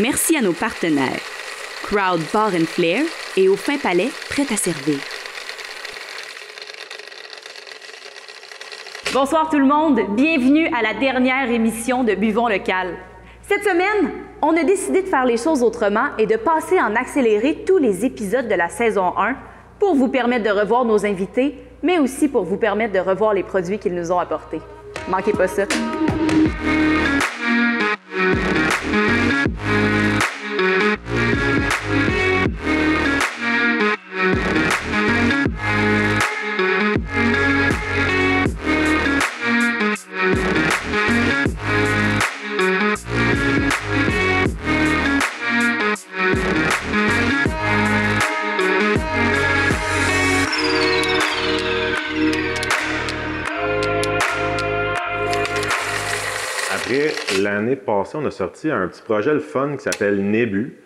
merci à nos partenaires, Crowd Bar & Flair et Au Fin Palais, prêt à servir. Bonsoir tout le monde, bienvenue à la dernière émission de Buvons local. Cette semaine, on a décidé de faire les choses autrement et de passer en accéléré tous les épisodes de la saison 1 pour vous permettre de revoir nos invités, mais aussi pour vous permettre de revoir les produits qu'ils nous ont apportés. Manquez pas ça. Après, l'année passée, on a sorti un petit projet le fun qui s'appelle Nébu.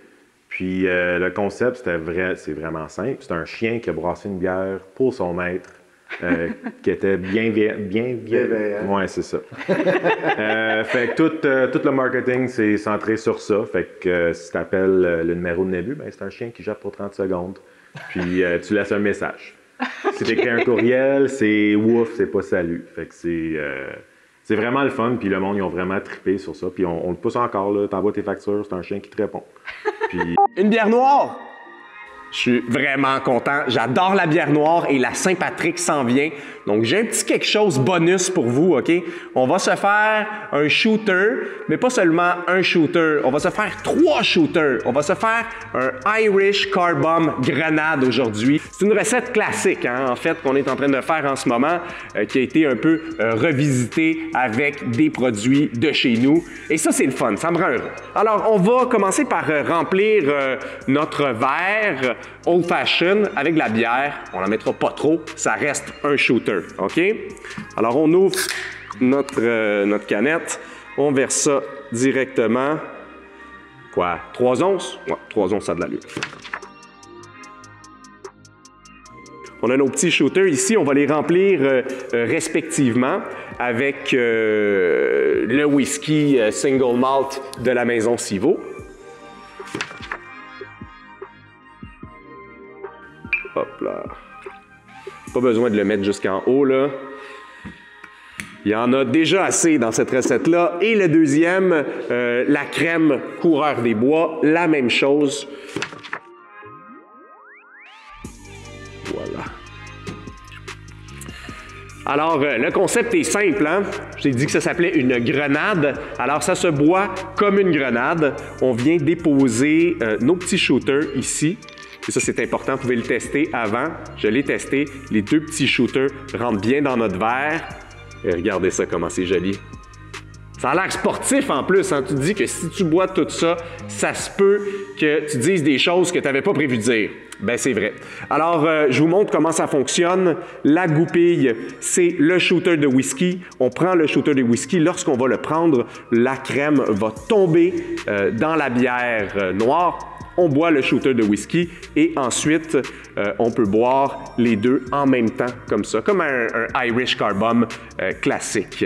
Puis le concept, c'est vraiment simple. C'est un chien qui a brassé une bière pour son maître, qui était bien bienveillant. Ouais, c'est ça. Fait que tout le marketing, c'est centré sur ça. Fait que si tu appelles le numéro de Nébu, ben, c'est un chien qui jappe pour 30 secondes. Puis tu laisses un message. Si tu écris un courriel, c'est ouf, c'est pas salut. Fait que c'est vraiment le fun, puis le monde, ils ont vraiment trippé sur ça. Puis on le pousse encore, là. T'envoies tes factures, c'est un chien qui te répond. Puis... Une bière noire! Je suis vraiment content. J'adore la bière noire et la Saint-Patrick s'en vient. Donc, j'ai un petit quelque chose bonus pour vous, OK? On va se faire un shooter, mais pas seulement un shooter. On va se faire 3 shooters. On va se faire un Irish Car Bomb grenade aujourd'hui. C'est une recette classique, hein, en fait, qu'on est en train de faire en ce moment, qui a été un peu revisitée avec des produits de chez nous. Et ça, c'est le fun. Ça me rend heureux. Alors, on va commencer par remplir notre verre Old Fashion avec de la bière. On la mettra pas trop, ça reste un shooter, OK? Alors, on ouvre notre canette, on verse ça directement. Quoi? 3 onces? Ouais, 3 onces, ça a de l'allure. On a nos petits shooters ici, on va les remplir respectivement avec le whisky single malt de la maison Sivo. Hop là. Pas besoin de le mettre jusqu'en haut, là. Il y en a déjà assez dans cette recette-là. Et le deuxième, la crème Coureur des Bois, la même chose. Voilà. Alors, le concept est simple, hein? Je t'ai dit que ça s'appelait une grenade. Alors, ça se boit comme une grenade. On vient déposer nos petits shooters ici. Et ça, c'est important. Vous pouvez le tester avant. Je l'ai testé. Les 2 petits shooters rentrent bien dans notre verre. Et regardez ça, comment c'est joli. Ça a l'air sportif en plus. Hein? Tu te dis que si tu bois tout ça, ça se peut que tu dises des choses que tu n'avais pas prévu de dire. Ben c'est vrai. Alors, je vous montre comment ça fonctionne. La goupille, c'est le shooter de whisky. On prend le shooter de whisky. Lorsqu'on va le prendre, la crème va tomber dans la bière noire. On boit le shooter de whisky et ensuite, on peut boire les 2 en même temps, comme ça, comme un Irish Car Bomb classique.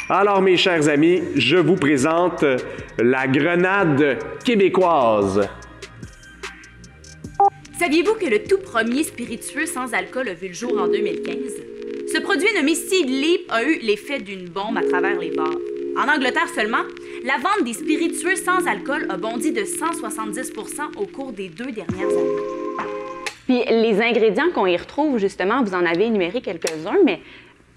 Alors, mes chers amis, je vous présente la grenade québécoise. Saviez-vous que le tout premier spiritueux sans alcool a vu le jour en 2015? Ce produit nommé Seed Leap a eu l'effet d'une bombe à travers les bars. En Angleterre seulement, la vente des spiritueux sans alcool a bondi de 170 % au cours des 2 dernières années. Puis les ingrédients qu'on y retrouve, justement, vous en avez énuméré quelques-uns, mais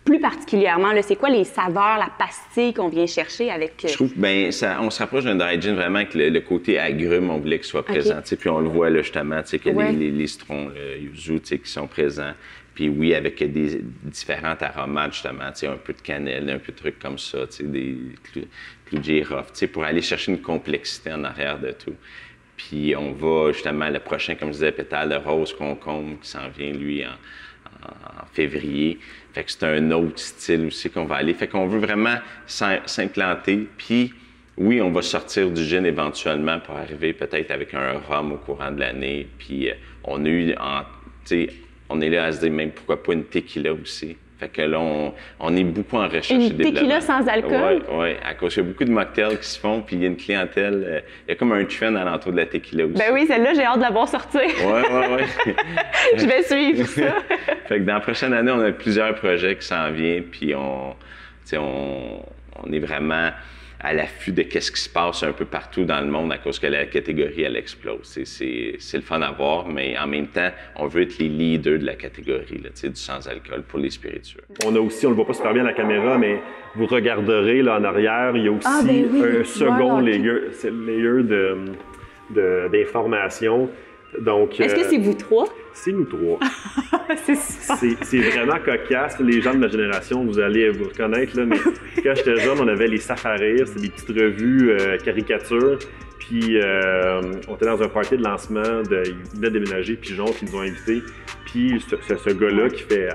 plus particulièrement, c'est quoi les saveurs, la pastille qu'on vient chercher avec... Je trouve que on se rapproche d'un dry gin vraiment avec le côté agrume, on voulait qu'il soit présent. Puis on le voit là, justement, qu'il y a les citrons, le yuzu qui sont présents. Puis oui, avec des différents aromates, justement, un peu de cannelle, un peu de trucs comme ça, des clous de girofle, pour aller chercher une complexité en arrière de tout. Puis on va, justement, le prochain, comme je disais, pétale de rose concombre qui s'en vient, lui, en février. Fait que c'est un autre style aussi qu'on va aller. Fait qu'on veut vraiment s'implanter. Puis oui, on va sortir du gin éventuellement pour arriver peut-être avec un rhum au courant de l'année. Puis on a eu, on est là à se dire même pourquoi pas une tequila aussi. Fait que là, on est beaucoup en recherche et Une développement. tequila sans alcool? Oui, à cause qu'il y a beaucoup de mocktails qui se font, puis il y a une clientèle, il y a comme un trend alentour de la tequila aussi. Ben oui, celle-là, j'ai hâte de la voir sortir. Oui. Je vais suivre ça. Fait que dans la prochaine année, on a plusieurs projets qui s'en viennent, puis on est vraiment à l'affût de qu'est-ce qui se passe un peu partout dans le monde à cause que la catégorie, elle explose. C'est le fun à voir, mais en même temps, on veut être les leaders de la catégorie là, du sans-alcool pour les spiritueux. On a aussi, on le voit pas super bien à la caméra, mais vous regarderez là en arrière, il y a aussi un second layer d'information. Donc, est-ce que c'est vous trois? C'est nous trois. C'est ça. C'est vraiment cocasse. Les gens de ma génération, vous allez vous reconnaître, là, mais quand j'étais jeune, on avait les Safaris, c'était des petites revues caricatures. Puis on était dans un party de lancement, ils venaient de déménager, Pigeon, qui nous ont invités. Puis ce gars-là qui fait,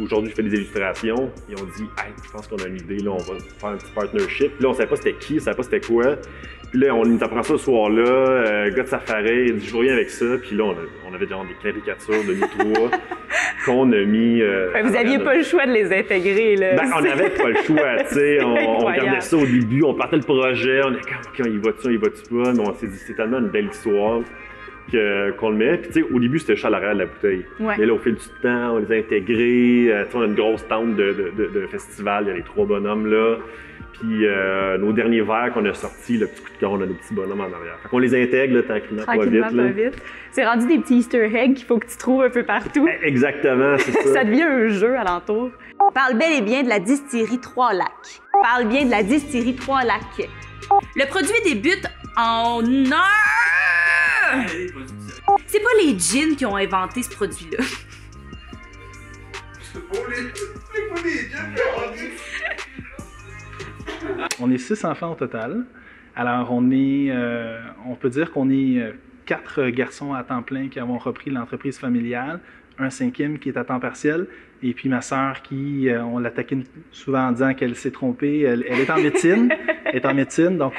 aujourd'hui, fait des illustrations, ils ont dit « Hey, je pense qu'on a une idée, là, on va faire un petit partnership. » Puis là, on savait pas c'était qui, on savait pas c'était quoi. Puis là, on nous apprend ça ce soir-là, gars de Safari, il dit « Je reviens avec ça. » Puis là, on avait genre des caricatures de nous trois qu'on a mis... vous aviez pas le choix de les intégrer, là. Ben, on n'avait pas le choix, tu sais. On regardait ça au début, on partait le projet, on est comme, OK, il va-tu pas? Mais on s'est dit, c'est tellement une belle histoire qu'on le met. Puis, tu sais, au début, c'était juste à l'arrière de la bouteille. Ouais. Mais là, au fil du temps, on les a intégrés. Tu sais, on a une grosse tente de festival, il y a les trois bonhommes là. Puis, nos derniers verres qu'on a sortis, le petit coup de cœur, on a nos petits bonhommes en arrière. Fait qu'on les intègre, là, tranquillement, pas vite. C'est rendu des petits Easter eggs qu'il faut que tu trouves un peu partout. Exactement, c'est ça. Ça devient un jeu alentour. Parle bel et bien de la distillerie Trois-Lacs. Parle bien de la distillerie Trois-Lacs. Le produit débute en C'est pas les gins qui ont inventé ce produit-là. On est 6 enfants au total. Alors, on peut dire qu'on est 4 garçons à temps plein qui avons repris l'entreprise familiale, un 5e qui est à temps partiel, et puis ma sœur qui, on la taquine souvent en disant qu'elle s'est trompée, elle est en médecine, donc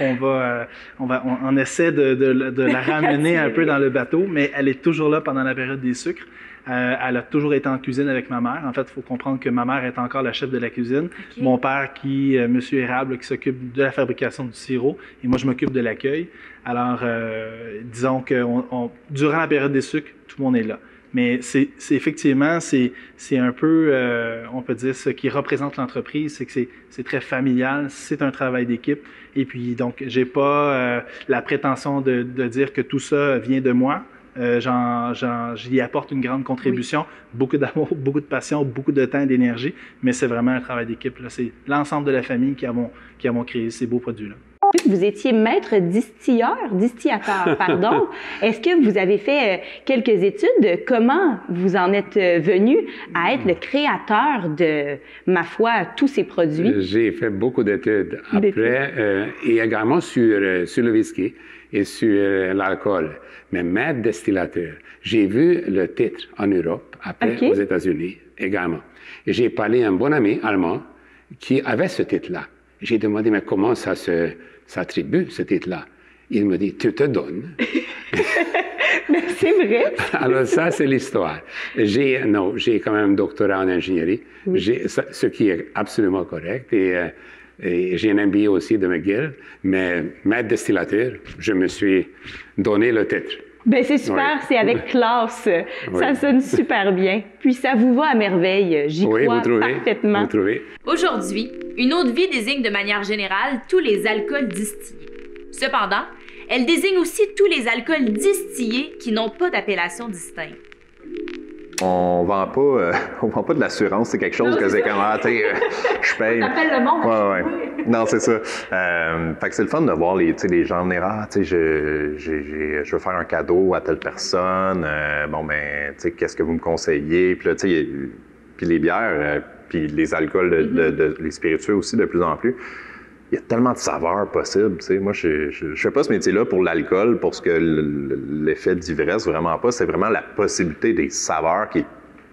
on essaie de la ramener un peu dans le bateau, mais elle est toujours là pendant la période des sucres. Elle a toujours été en cuisine avec ma mère. En fait, il faut comprendre que ma mère est encore la chef de la cuisine. Okay. Mon père, Monsieur Érable, qui s'occupe de la fabrication du sirop, et moi, je m'occupe de l'accueil. Alors, disons que durant la période des sucres, tout le monde est là. Mais c'est effectivement, c'est un peu, on peut dire, ce qui représente l'entreprise, c'est que c'est très familial, c'est un travail d'équipe. Et puis, donc, j'ai pas la prétention de dire que tout ça vient de moi. J'y apporte une grande contribution, beaucoup d'amour, beaucoup de passion, beaucoup de temps et d'énergie, mais c'est vraiment un travail d'équipe. C'est l'ensemble de la famille qui avons créé ces beaux produits-là. Vous étiez maître distillateur, pardon. Est-ce que vous avez fait quelques études? Comment vous en êtes venu à être le créateur de, ma foi, tous ces produits? J'ai fait beaucoup d'études après, et également sur le whisky et sur l'alcool. Mais maître distillateur, j'ai vu le titre en Europe, après aux États-Unis également. Et j'ai parlé à un bon ami allemand qui avait ce titre-là. J'ai demandé, mais comment ça s'attribue, ce titre-là? Il me dit, tu te donnes. Mais c'est vrai. Alors ça, c'est l'histoire. J'ai quand même un doctorat en ingénierie, ce qui est absolument correct. Et j'ai un MBA aussi de McGill, mais maître distillateur, je me suis donné le titre. Bien, c'est super, c'est avec classe. Ça sonne super bien. Puis ça vous va à merveille, j'y crois parfaitement. Vous trouvez. Aujourd'hui, une eau de vie désigne de manière générale tous les alcools distillés. Cependant, elle désigne aussi tous les alcools distillés qui n'ont pas d'appellation distincte. On vend pas de l'assurance, c'est quelque chose que c'est comme, je paye. T'appelles le monde. Ouais. Non, c'est ça. Fait que c'est le fun de voir les gens venir, je veux faire un cadeau à telle personne, qu'est-ce que vous me conseillez? Puis là, puis les bières, puis les alcools, les spiritueux aussi de plus en plus. Il y a tellement de saveurs possibles, tu sais. Moi, je fais pas ce métier-là pour l'alcool, pour ce que l'effet d'ivresse, vraiment pas. C'est vraiment la possibilité des saveurs qui est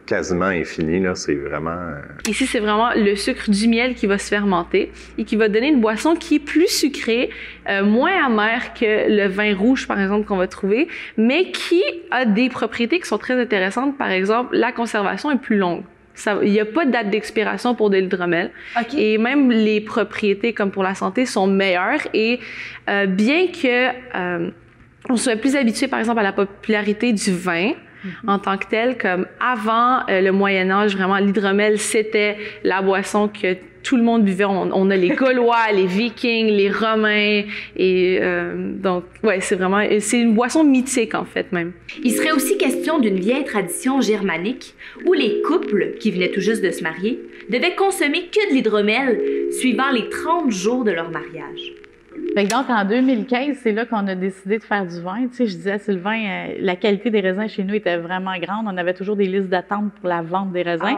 quasiment infinie, là. C'est vraiment... Ici, c'est vraiment le sucre du miel qui va se fermenter et qui va donner une boisson qui est plus sucrée, moins amère que le vin rouge, par exemple, qu'on va trouver, mais qui a des propriétés qui sont très intéressantes. Par exemple, la conservation est plus longue. Il n'y a pas de date d'expiration pour de l'hydromel. OK. Et même les propriétés, comme pour la santé, sont meilleures. Et bien que on soit plus habitué, par exemple, à la popularité du vin en tant que tel, comme avant le Moyen Âge, vraiment, l'hydromel, c'était la boisson que tout le monde buvait. On a les Gaulois, les Vikings, les Romains. Et donc, ouais, c'est une boisson mythique, en fait, même. Il serait aussi question d'une vieille tradition germanique où les couples qui venaient tout juste de se marier devaient consommer que de l'hydromel suivant les 30 jours de leur mariage. Fait que donc, en 2015, c'est là qu'on a décidé de faire du vin. Tu sais, je disais à Sylvain, la qualité des raisins chez nous était vraiment grande. On avait toujours des listes d'attente pour la vente des raisins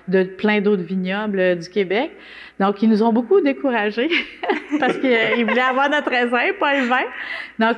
de plein d'autres vignobles du Québec. Donc, ils nous ont beaucoup découragés parce qu'ils voulaient avoir notre raisin, pas le vin. Donc,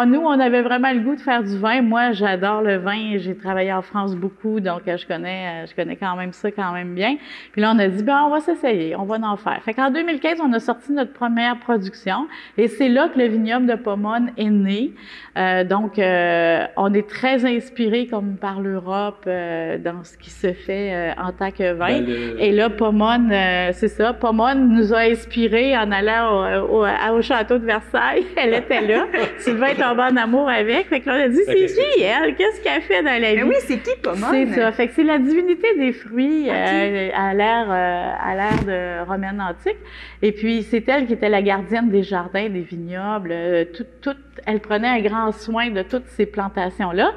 nous, on avait vraiment le goût de faire du vin. Moi, j'adore le vin. J'ai travaillé en France beaucoup, donc je connais quand même ça quand même bien. Puis là, on a dit, on va s'essayer, on va en faire. Fait qu'en 2015, on a sorti notre première production et c'est là que le vignoble de Pomone est né. On est très inspiré comme par l'Europe dans ce qui se fait en tant que vin. Et là, Pomone, c'est ça. Pomone nous a inspirés en allant au château de Versailles. Elle était là. Sylvain est tombé en amour avec. Fait que là, on a dit, c'est qui elle? Qu'est-ce qu'elle fait dans la vie? Oui, c'est qui Pomone? C'est ça. Fait que c'est la divinité des fruits à l'ère de romaine antique. Et puis, c'est elle qui était la gardienne des jardins, des vignobles. Elle prenait un grand soin de toutes ces plantations-là.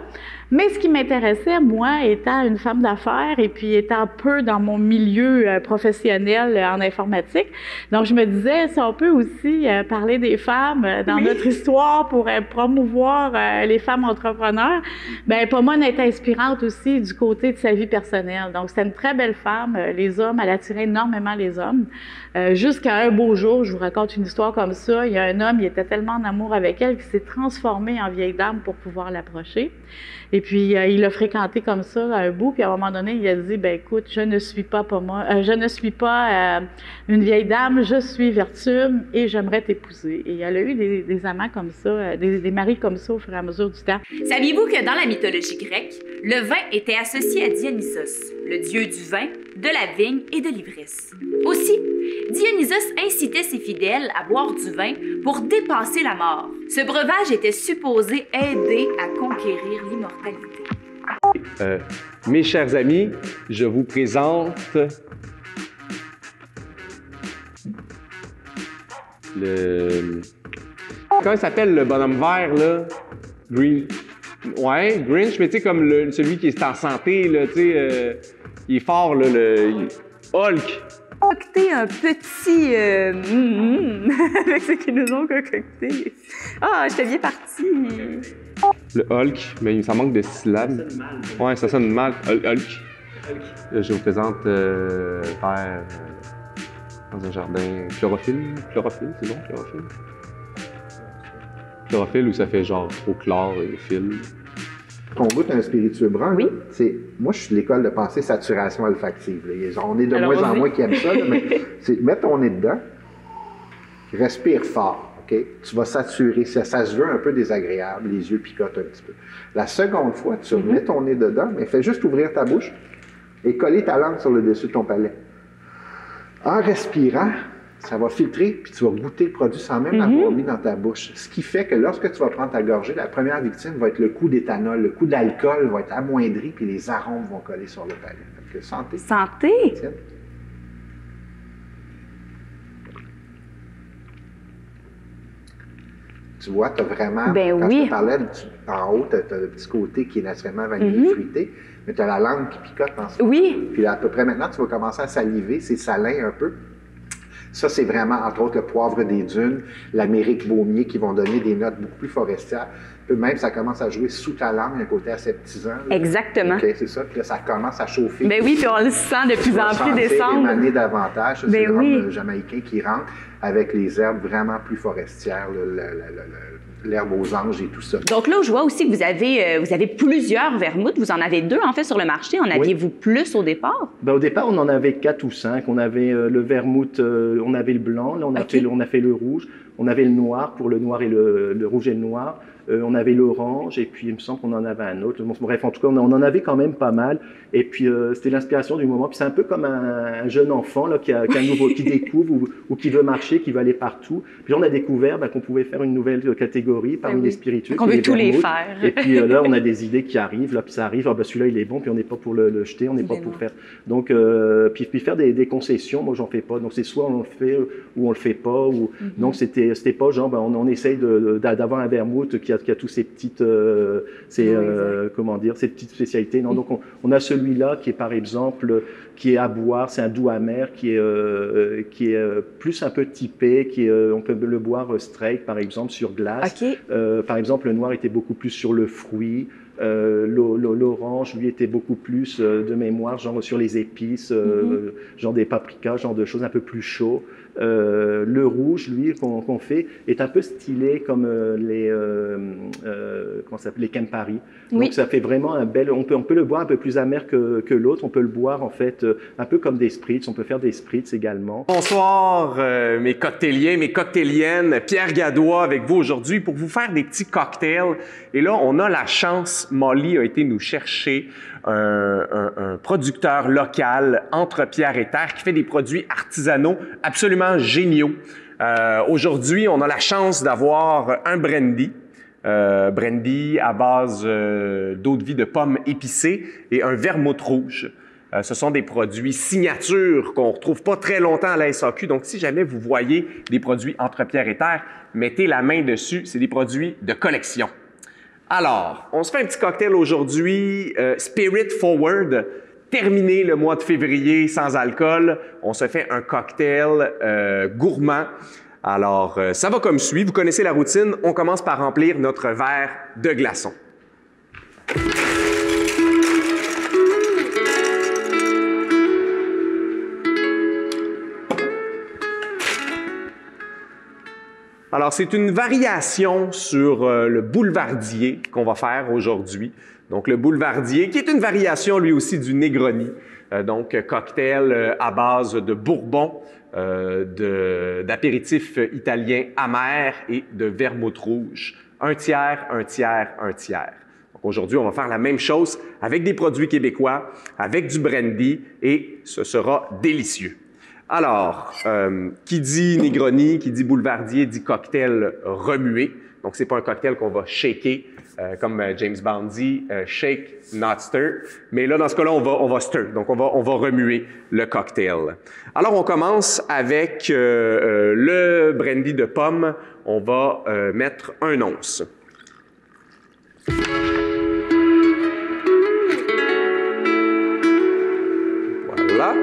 Mais ce qui m'intéressait, moi, étant une femme d'affaires et puis étant peu dans mon milieu professionnel en informatique, donc je me disais, si on peut aussi parler des femmes dans notre histoire pour promouvoir les femmes entrepreneurs, bien, Pomone est inspirante aussi du côté de sa vie personnelle. Donc, c'est une très belle femme. Les hommes, elle attirait énormément les hommes. Jusqu'à un beau jour, je vous raconte une histoire comme ça, il y a un homme, il était tellement en amour avec elle qu'il s'est transformé en vieille dame pour pouvoir l'approcher. Et puis, il l'a fréquenté comme ça à un bout, puis à un moment donné, il a dit, écoute, je ne suis pas une vieille dame, je suis Vertume et j'aimerais t'épouser. Et elle a eu des amants comme ça, des maris comme ça au fur et à mesure du temps. Saviez-vous que dans la mythologie grecque, le vin était associé à Dionysos, le dieu du vin, de la vigne et de l'ivresse? Aussi, Dionysos incitait ses fidèles à boire du vin pour dépasser la mort. Ce breuvage était supposé aider à conquérir l'immortalité. Mes chers amis, je vous présente comment il s'appelle le bonhomme vert, là? Ouais, Grinch, mais tu sais, comme celui qui est en santé, là, tu sais, il est fort, là, Hulk. Concocter un petit avec ce qu'ils nous ont concocté. Ah, j'étais bien partie. Le Hulk, mais ça manque de syllabes. Ouais, ça sonne mal. Hulk. Je vous présente vert dans un jardin. Chlorophylle, c'est bon, chlorophylle? Chlorophylle où ça fait genre trop chlore et fil. On goûte un spiritueux brun. Oui. Moi, je suis de l'école de pensée saturation olfactive. Là. On est de moins en moins qui aiment ça, là, mais mets ton nez dedans, respire fort. Okay? Tu vas saturer. Ça se veut un peu désagréable, les yeux picotent un petit peu. La seconde fois, tu mets ton nez dedans, mais fais juste ouvrir ta bouche et coller ta langue sur le dessus de ton palais. En respirant, ça va filtrer, puis tu vas goûter le produit sans même l'avoir mis dans ta bouche. Ce qui fait que lorsque tu vas prendre ta gorgée, la première victime va être le coup d'éthanol, le coup d'alcool va être amoindri, puis les arômes vont coller sur le palais. Donc, santé. Santé! Tiens. Tu vois, tu as vraiment, quand je te parlais, en haut, tu as le petit côté qui est naturellement vanillé fruité, mais tu as la langue qui picote en ce moment. Oui. Puis à peu près maintenant, tu vas commencer à saliver, c'est salin un peu. Ça, c'est vraiment, entre autres, le poivre des dunes, l'amérique baumier qui vont donner des notes beaucoup plus forestières. Puis même, ça commence à jouer sous ta langue, un côté aseptisant. Là. Exactement. OK, c'est ça. Puis là, ça commence à chauffer. Ben oui, puis on le sent de plus en plus descendre. Émaner davantage. C'est le rhum jamaïcain qui rentre avec les herbes vraiment plus forestières, l'herbe aux anges et tout ça. Donc là, je vois aussi que vous avez plusieurs vermouths. Vous en avez 2, en fait, sur le marché. En aviez-vous plus au départ? Ben, au départ, on en avait 4 ou 5. On avait le vermouth, on avait le blanc, là, on a fait le rouge. On avait le noir pour le noir et le rouge et le noir. on avait l'orange, et puis il me semble qu'on en avait un autre. Bref, en tout cas, on en avait quand même pas mal. Et puis, c'était l'inspiration du moment. Puis c'est un peu comme un jeune enfant là, qui découvre ou qui veut marcher, qui veut aller partout. Puis là, on a découvert qu'on pouvait faire une nouvelle catégorie parmi les spiritueux. On veut tous les faire. Et puis là, on a des idées qui arrivent. Là, puis ça arrive, celui-là, il est bon, puis on n'est pas pour le jeter, on n'est pas pour faire. Donc, puis faire des concessions, moi, j'en fais pas. Donc, c'est soit on le fait ou on le fait pas. Donc, c'était pas genre, on essaye d'avoir un vermouth qui a tous ces petites, ces petites spécialités. Non, donc, on a celui-là qui est, par exemple, qui est à boire, c'est un doux amer qui est plus un peu typé, on peut le boire straight, par exemple, sur glace. Okay. Par exemple, le noir était beaucoup plus sur le fruit. L'orange, lui, était beaucoup plus de mémoire, genre sur les épices, genre des paprikas, genre de choses un peu plus chaud. Le rouge, lui, qu'on fait, est un peu stylé comme les Campari. Oui. Donc, ça fait vraiment un bel... On peut le boire un peu plus amer que l'autre. On peut le boire, en fait, un peu comme des spritz. On peut faire des spritz également. Bonsoir, mes cocktailiens, mes cocktailiennes. Pierre Gadois avec vous aujourd'hui pour vous faire des petits cocktails. Et là, on a la chance, Molly a été nous chercher un producteur local entre Pierre et Terre qui fait des produits artisanaux absolument géniaux. Aujourd'hui, on a la chance d'avoir un brandy. Brandy à base d'eau de vie de pommes épicée et un vermouth rouge. Ce sont des produits signature qu'on ne retrouve pas très longtemps à la SAQ. Donc, si jamais vous voyez des produits entre Pierre et Terre, mettez la main dessus. C'est des produits de collection. Alors, on se fait un petit cocktail aujourd'hui, Spirit Forward. Terminé le mois de février sans alcool, on se fait un cocktail gourmand. Alors, ça va comme suit. Vous connaissez la routine. On commence par remplir notre verre de glaçons. Alors, c'est une variation sur le boulevardier qu'on va faire aujourd'hui. Donc, le boulevardier, qui est une variation, lui aussi, du Negroni. Donc, cocktail à base de bourbon, d'apéritif italien amer et de vermouth rouge. Un tiers, un tiers, un tiers. Donc, aujourd'hui, on va faire la même chose avec des produits québécois, avec du brandy, et ce sera délicieux. Alors, qui dit Negroni, qui dit boulevardier, dit cocktail remué. Donc, c'est pas un cocktail qu'on va shaker, comme James Bond dit, shake, not stir. Mais là, dans ce cas-là, on va stir. Donc, on va remuer le cocktail. Alors, on commence avec le brandy de pomme. On va mettre 1 once. Voilà.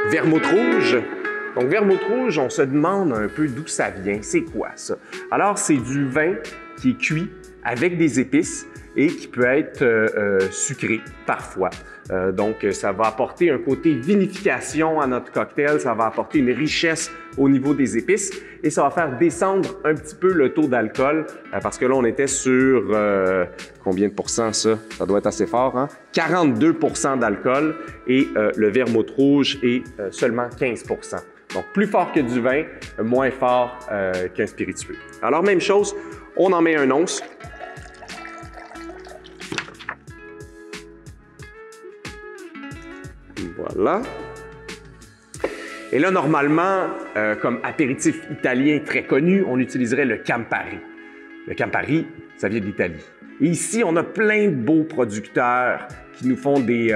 Vermouth rouge. Donc, vermouth rouge, on se demande un peu d'où ça vient. C'est quoi ça? Alors, c'est du vin qui est cuit avec des épices et qui peut être sucré parfois. Donc, ça va apporter un côté vinification à notre cocktail, ça va apporter une richesse au niveau des épices et ça va faire descendre un petit peu le taux d'alcool parce que là, on était sur combien de pourcents ça? Ça doit être assez fort, hein? 42% d'alcool et le vermouth rouge est seulement 15%. Donc, plus fort que du vin, moins fort qu'un spiritueux. Alors, même chose, on en met 1 once. Voilà. Et là, normalement, comme apéritif italien très connu, on utiliserait le Campari. Le Campari, ça vient d'Italie. Et ici, on a plein de beaux producteurs qui nous font des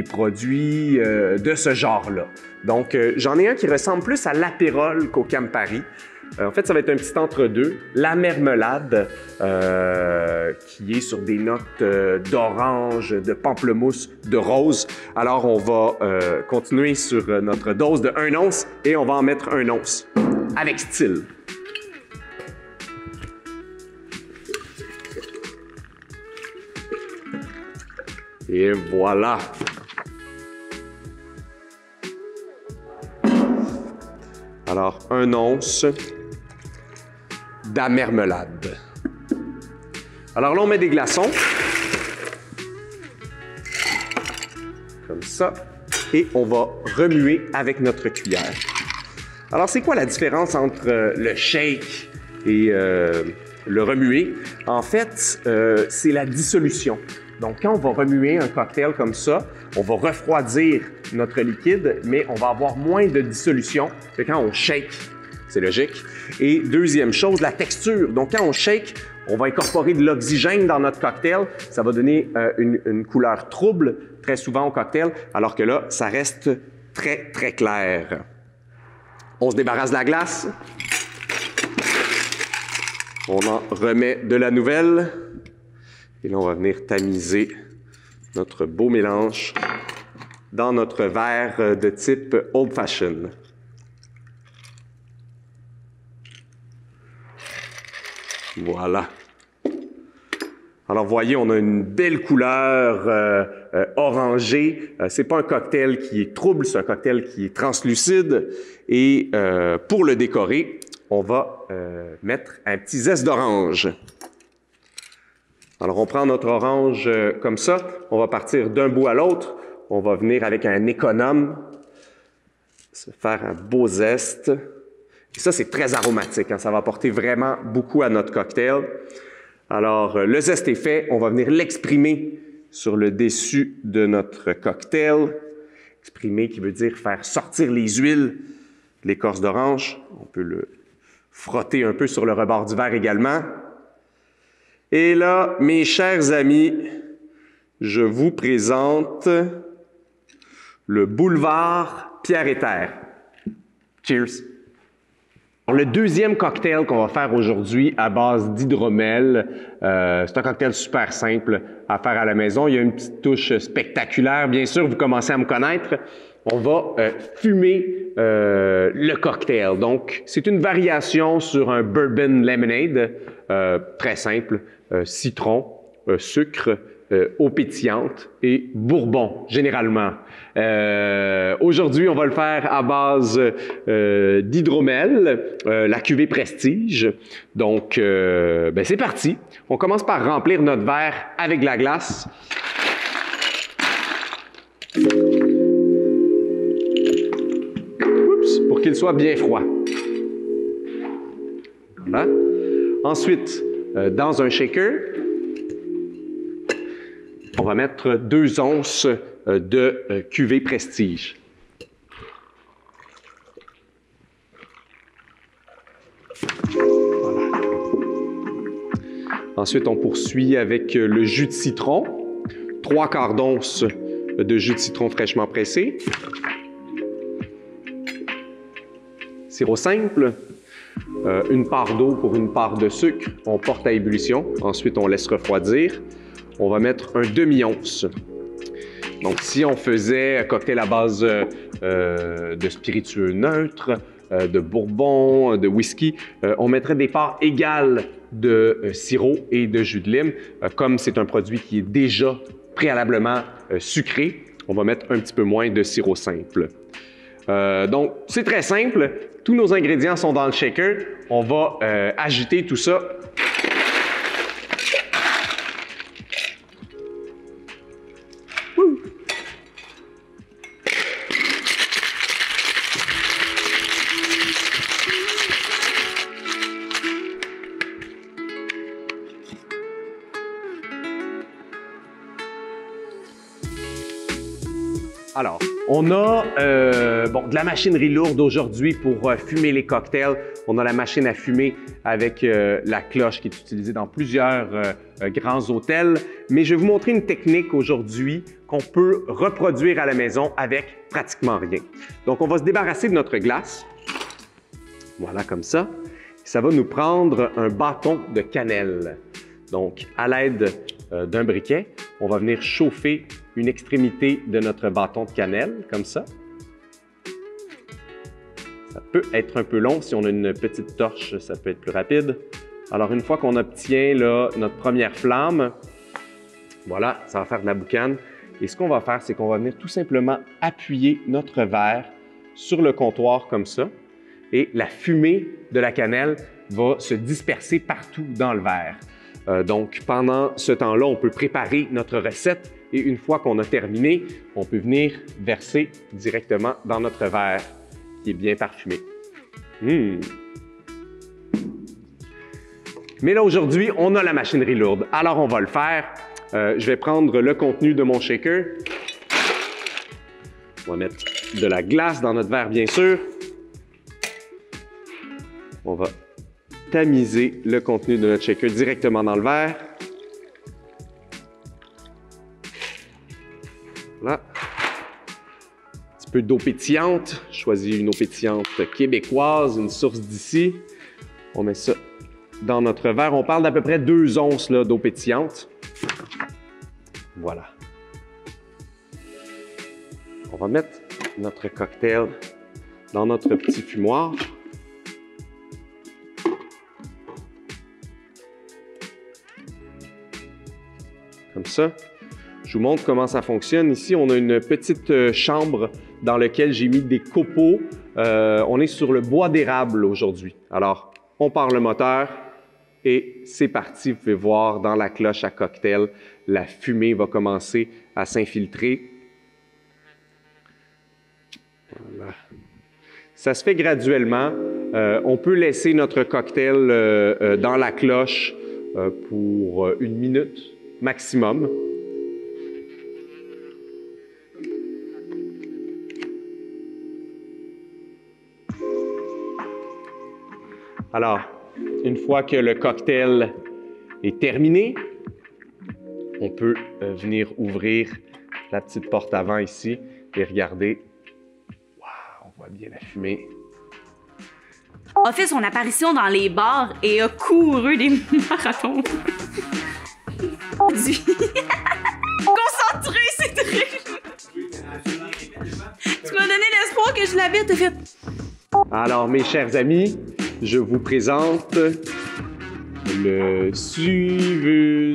produits de ce genre-là. Donc, j'en ai un qui ressemble plus à l'apérole qu'au Campari. En fait, ça va être un petit entre-deux. La marmelade, qui est sur des notes d'orange, de pamplemousse, de rose. Alors, on va continuer sur notre dose de 1 once et on va en mettre 1 once avec style. Et voilà. Alors, 1 once d'amermelade. Alors là, on met des glaçons. Comme ça. Et on va remuer avec notre cuillère. Alors, c'est quoi la différence entre le shake et le remuer. En fait, c'est la dissolution. Donc, quand on va remuer un cocktail comme ça, on va refroidir notre liquide, mais on va avoir moins de dissolution que quand on shake. C'est logique. Et deuxième chose, la texture. Donc, quand on shake, on va incorporer de l'oxygène dans notre cocktail. Ça va donner une couleur trouble très souvent au cocktail, alors que là, ça reste très, très clair. On se débarrasse de la glace. On en remet de la nouvelle. Et là, on va venir tamiser notre beau mélange dans notre verre de type Old Fashion. Voilà. Alors, voyez, on a une belle couleur orangée. C'est pas un cocktail qui est trouble, c'est un cocktail qui est translucide. Et pour le décorer, on va mettre un petit zeste d'orange. Alors, on prend notre orange comme ça. On va partir d'un bout à l'autre. On va venir avec un économe, se faire un beau zeste. Et ça, c'est très aromatique, hein? Ça va apporter vraiment beaucoup à notre cocktail. Alors, le zeste est fait. On va venir l'exprimer sur le dessus de notre cocktail. Exprimer qui veut dire faire sortir les huiles de l'écorce d'orange. On peut le frotter un peu sur le rebord du verre également. Et là, mes chers amis, je vous présente le boulevard Pierre et Terre. Cheers! Alors, le deuxième cocktail qu'on va faire aujourd'hui à base d'hydromel, c'est un cocktail super simple à faire à la maison. Il y a une petite touche spectaculaire. Bien sûr, vous commencez à me connaître. On va fumer le cocktail. Donc, c'est une variation sur un bourbon lemonade, très simple, citron, sucre, eau pétillante et bourbon, généralement. Aujourd'hui, on va le faire à base d'hydromel, la cuvée Prestige. Donc, c'est parti. On commence par remplir notre verre avec de la glace. Oups, pour qu'il soit bien froid. Voilà. Ensuite, dans un shaker, on va mettre 2 onces de cuvée Prestige. Voilà. Ensuite, on poursuit avec le jus de citron. 3/4 d'once de jus de citron fraîchement pressé. Sirop simple. 1 part d'eau pour 1 part de sucre. On porte à ébullition. Ensuite, on laisse refroidir. On va mettre un demi-once. Donc, si on faisait un cocktail à base de spiritueux neutres, de bourbon, de whisky, on mettrait des parts égales de sirop et de jus de lime. Comme c'est un produit qui est déjà préalablement sucré, on va mettre un petit peu moins de sirop simple. Donc, c'est très simple. Tous nos ingrédients sont dans le shaker. On va agiter tout ça. Alors, on a de la machinerie lourde aujourd'hui pour fumer les cocktails. On a la machine à fumer avec la cloche qui est utilisée dans plusieurs grands hôtels. Mais je vais vous montrer une technique aujourd'hui qu'on peut reproduire à la maison avec pratiquement rien. Donc, on va se débarrasser de notre glace. Voilà, comme ça. Ça va nous prendre un bâton de cannelle. Donc, à l'aide d'un briquet, on va venir chauffer une extrémité de notre bâton de cannelle, comme ça. Ça peut être un peu long. Si on a une petite torche, ça peut être plus rapide. Alors, une fois qu'on obtient là, notre première flamme, voilà, ça va faire de la boucane. Et ce qu'on va faire, c'est qu'on va venir tout simplement appuyer notre verre sur le comptoir comme ça. Et la fumée de la cannelle va se disperser partout dans le verre. Donc, pendant ce temps-là, on peut préparer notre recette et une fois qu'on a terminé, on peut venir verser directement dans notre verre qui est bien parfumé. Mais là, aujourd'hui, on a la machinerie lourde. Alors, on va le faire. Je vais prendre le contenu de mon shaker. On va mettre de la glace dans notre verre, bien sûr. On va tamiser le contenu de notre shaker directement dans le verre. Voilà. Un petit peu d'eau pétillante. Je choisis une eau pétillante québécoise, une source d'ici. On met ça dans notre verre. On parle d'à peu près 2 onces d'eau pétillante. Voilà. On va mettre notre cocktail dans notre petit fumoir. Comme ça. Je vous montre comment ça fonctionne. Ici, on a une petite chambre dans laquelle j'ai mis des copeaux. On est sur le bois d'érable aujourd'hui. Alors, on part le moteur et c'est parti. Vous pouvez voir dans la cloche à cocktail, la fumée va commencer à s'infiltrer. Voilà. Ça se fait graduellement. On peut laisser notre cocktail dans la cloche pour 1 minute maximum. Alors, une fois que le cocktail est terminé, on peut venir ouvrir la petite porte avant ici et regarder. Wow, on voit bien la fumée. A fait son apparition dans les bars et a couru des marathons. Concentré, c'est très... Tu m'as donné l'espoir que je l'avais, t'as fait... Alors, mes chers amis, je vous présente le Civo.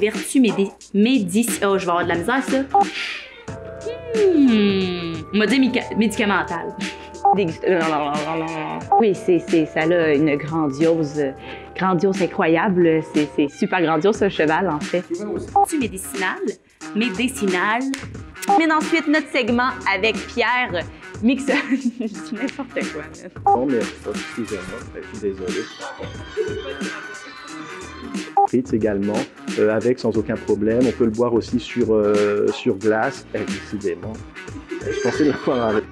Vertu médicinale. Oh, je vais avoir de la misère, ça. On m'a dit médicamentale. Oui, ça a une grandiose incroyable. C'est super grandiose, ce cheval, en fait. Vertu médicinale. Mais ensuite, notre segment avec Pierre Mixon. Je dis n'importe quoi. Non, mais ça, excusez-moi, je suis désolé. Fritz également, avec sans aucun problème. On peut le boire aussi sur glace. Décidément, je pensais l'avoir avec.